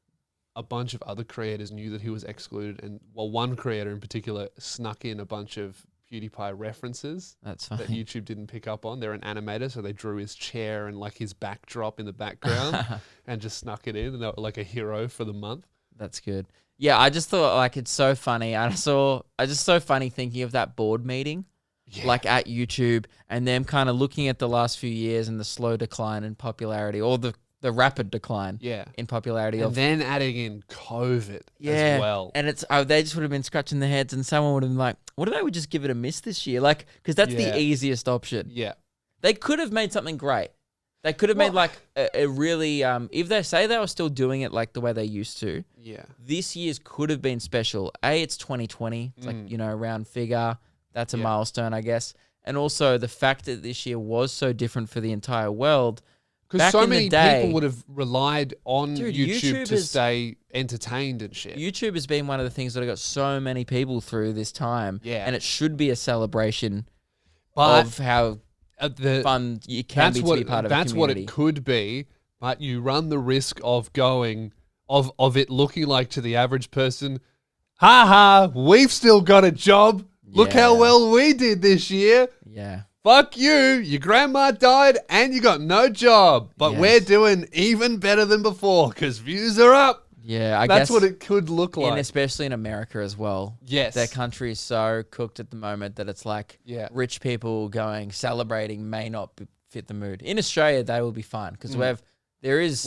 a bunch of other creators knew that he was excluded. And one creator in particular snuck in a bunch of PewDiePie references That's that funny. YouTube didn't pick up on. They're an animator, so they drew his chair and like his backdrop in the background and just snuck it in, and they were like a hero for the month. That's good. Yeah, I just thought like it's so funny. I just so funny thinking of that board meeting, like at YouTube, and them kind of looking at the last few years and the slow decline in popularity, or the rapid decline in popularity And of then adding in COVID as well. And it's they just would have been scratching their heads, and someone would have been like, "What if they would just give it a miss this year?" Like, because that's the easiest option. Yeah. They could have made something great. They could have made like a really if they say they were still doing it like the way they used to. Yeah. This year's could have been special. It's 2020. It's like, round figure. That's a milestone, I guess. And also the fact that this year was so different for the entire world. Because so in the many day- people would have relied on Dude, YouTube to is- stay entertained and shit. YouTube has been one of the things that have got so many people through this time. Yeah. And it should be a celebration But of how fun you can be to be part of a That's what community. it could be, but you run the risk of of it looking like to the average person, ha, we've still got a job. Look how Yeah. well we did this year. Yeah. Fuck you. Your grandma died and you got no job. But Yes. we're doing even better than before because views are up. Yeah, I That's guess. what it could look like. And especially in America as well. Yes. Their country is so cooked at the moment that it's like rich people celebrating may not fit the mood. In Australia, they will be fine because We're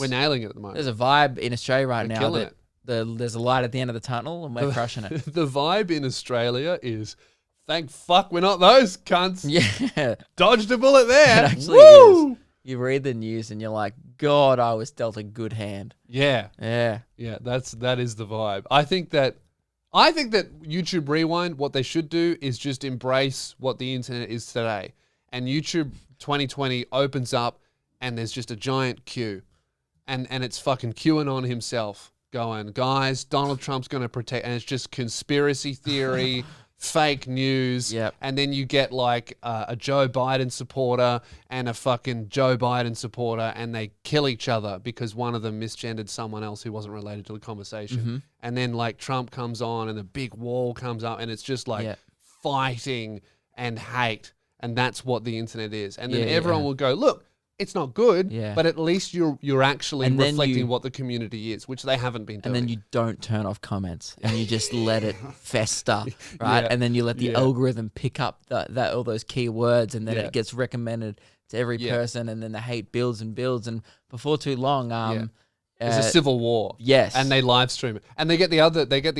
nailing it at the moment. there's a vibe in Australia right We're now killing that there's a light at the end of the tunnel and we're crushing it. The vibe in Australia is, thank fuck we're not those cunts. Yeah, Dodged a bullet there. it actually Woo! is. You read the news and you're like, God, I was dealt a good hand. Yeah. Yeah. Yeah, that is the vibe. I think that YouTube Rewind, what they should do is just embrace what the internet is today. And YouTube 2020 opens up and there's just a giant queue. And it's fucking QAnon himself going, guys, Donald Trump's going to protect, and it's just conspiracy theory, fake news. Yep. And then you get like a Joe Biden supporter and a fucking Joe Biden supporter, and they kill each other because one of them misgendered someone else who wasn't related to the conversation. And then like Trump comes on and a big wall comes up, and it's just like fighting and hate. And that's what the internet is. And then everyone will go, look, it's not good, but at least you're actually reflecting what the community is, which they haven't been doing. And then you don't turn off comments and you just let it fester, right? And then you let the algorithm pick up that all those key words, and then it gets recommended to every person, and then the hate builds and builds. And before too long, there's a civil war. Yes. And they live stream it. And they get the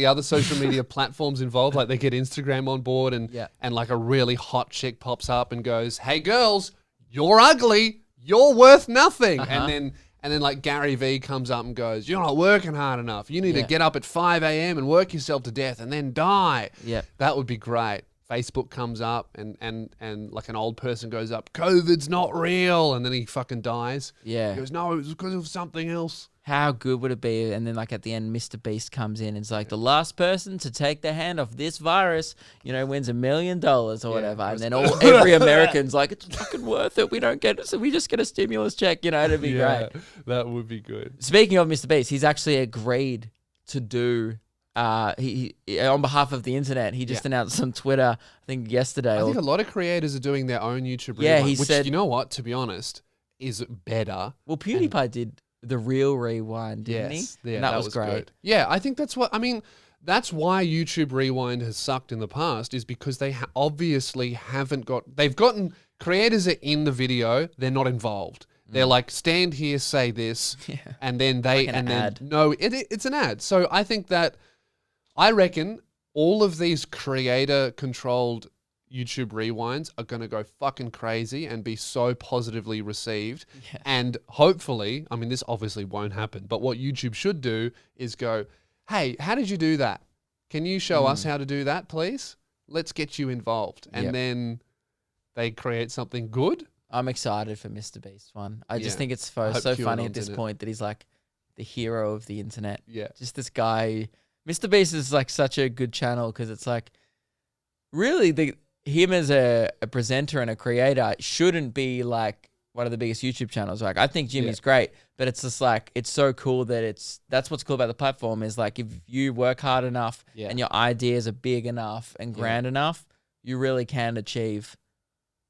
other social media platforms involved. Like they get Instagram on board, and like a really hot chick pops up and goes, "Hey girls, you're ugly. You're worth nothing." And then like Gary V comes up and goes, "You're not working hard enough. You need to get up at 5 a.m. and work yourself to death and then die." Yeah. That would be great. Facebook comes up and like an old person goes up, "COVID's not real," and then he fucking dies. Yeah. He goes, "No, it was because of something else." How good would it be? And then like at the end, Mr. Beast comes in and it's like, the last person to take their hand off this virus, wins $1 million or whatever. And then every American's like, it's fucking worth it. We don't get it, so we just get a stimulus check. It'd be great. That would be good. Speaking of Mr. Beast, he's actually agreed to do. He on behalf of the internet, he just announced on Twitter, I think yesterday. I think a lot of creators are doing their own YouTube. Yeah, rewind, he said, you know what? To be honest, is better. Well, PewDiePie did the real rewind, didn't he? Yeah, and that was great. Good. Yeah, I think that's what I mean. That's why YouTube Rewind has sucked in the past, is because they obviously haven't got. They've gotten creators are in the video, they're not involved. They're like, stand here, say this, and then they like an ad. No, it's an ad. So I reckon all of these creator-controlled YouTube Rewinds are going to go fucking crazy and be so positively received. Yeah. And hopefully, I mean, this obviously won't happen, but what YouTube should do is go, "Hey, how did you do that? Can you show us how to do that, please? Let's get you involved." And then they create something good. I'm excited for Mr. Beast one. I just think it's so funny at this point that he's like the hero of the internet. Yeah. Just this guy. Mr. Beast is like such a good channel because it's like really him as a presenter and a creator shouldn't be like one of the biggest YouTube channels. Like I think Jimmy's great, but it's just like, it's so cool that that's what's cool about the platform is like if you work hard enough and your ideas are big enough and grand enough, you really can achieve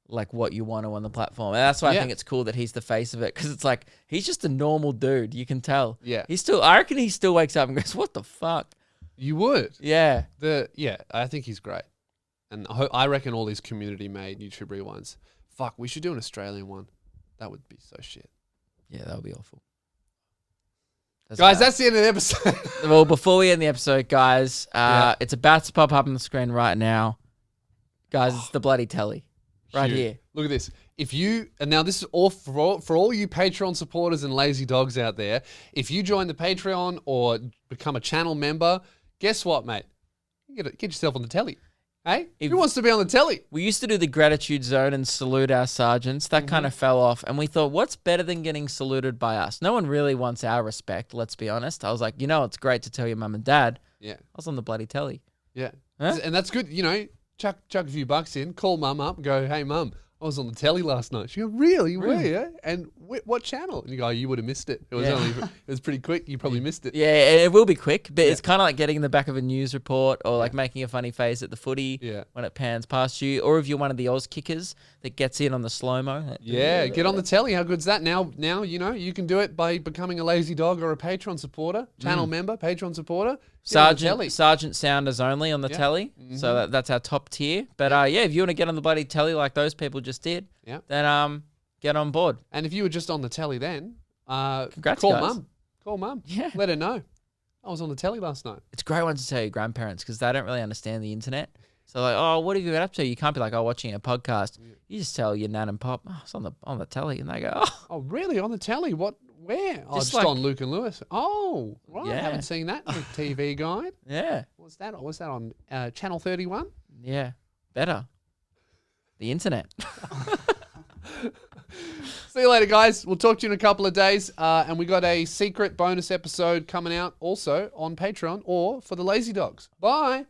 like what you want to on the platform. And that's why I think it's cool that he's the face of it, because it's like he's just a normal dude. You can tell. Yeah. I reckon he still wakes up and goes, "What the fuck?" You would. Yeah. I think he's great. And I reckon all these community-made YouTube Rewinds. Fuck, we should do an Australian one. That would be so shit. Yeah, that would be awful. Guys, that's the end of the episode. Well, before we end the episode, guys, it's about to pop up on the screen right now. Guys, it's the bloody telly. Right here. Look at this. And now this is all for all you Patreon supporters and lazy dogs out there. If you join the Patreon or become a channel member, guess what, mate? You get yourself on the telly. Hey? Who wants to be on the telly? We used to do the gratitude zone and salute our sergeants. That kind of fell off. And we thought, what's better than getting saluted by us? No one really wants our respect, let's be honest. I was like, it's great to tell your mum and dad. Yeah. I was on the bloody telly. Yeah. Huh? And that's good. Chuck a few bucks in, call mum up and go, "Hey, mum, I was on the telly last night." She go, "Really? Were you? And what channel?" And you go, "Oh, you would have missed it. It was pretty quick. You probably missed it." Yeah, it will be quick, but it's kind of like getting in the back of a news report or like making a funny face at the footy when it pans past you, or if you're one of the Oz kickers that gets in on the slow-mo. Yeah, get on the telly. How good's that? Now you can do it by becoming a lazy dog or a Patreon supporter, channel member, Patreon supporter. Sergeant Sounders only on the telly. So that's our top tier. But if you want to get on the bloody telly like those people just did, then get on board. And if you were just on the telly then, congrats, call guys. mum. Call mum. Yeah. Let her know. I was on the telly last night. It's a great one to tell your grandparents because they don't really understand the internet. So like, oh, what have you been up to? You can't be like, oh, watching a podcast. You just tell your nan and pop, oh, it's on the telly, and they go, oh. Oh, really? On the telly? What? Where? Oh, just like- on Luke and Lewis. Oh, right. I Yeah. haven't seen that in the TV guide. Yeah, What's that? Was that on Channel 31? yeah, better. The internet. See you later, guys. We'll talk to you in a couple of days. And we got a secret bonus episode coming out also on Patreon or for the Lazy Dogs. Bye.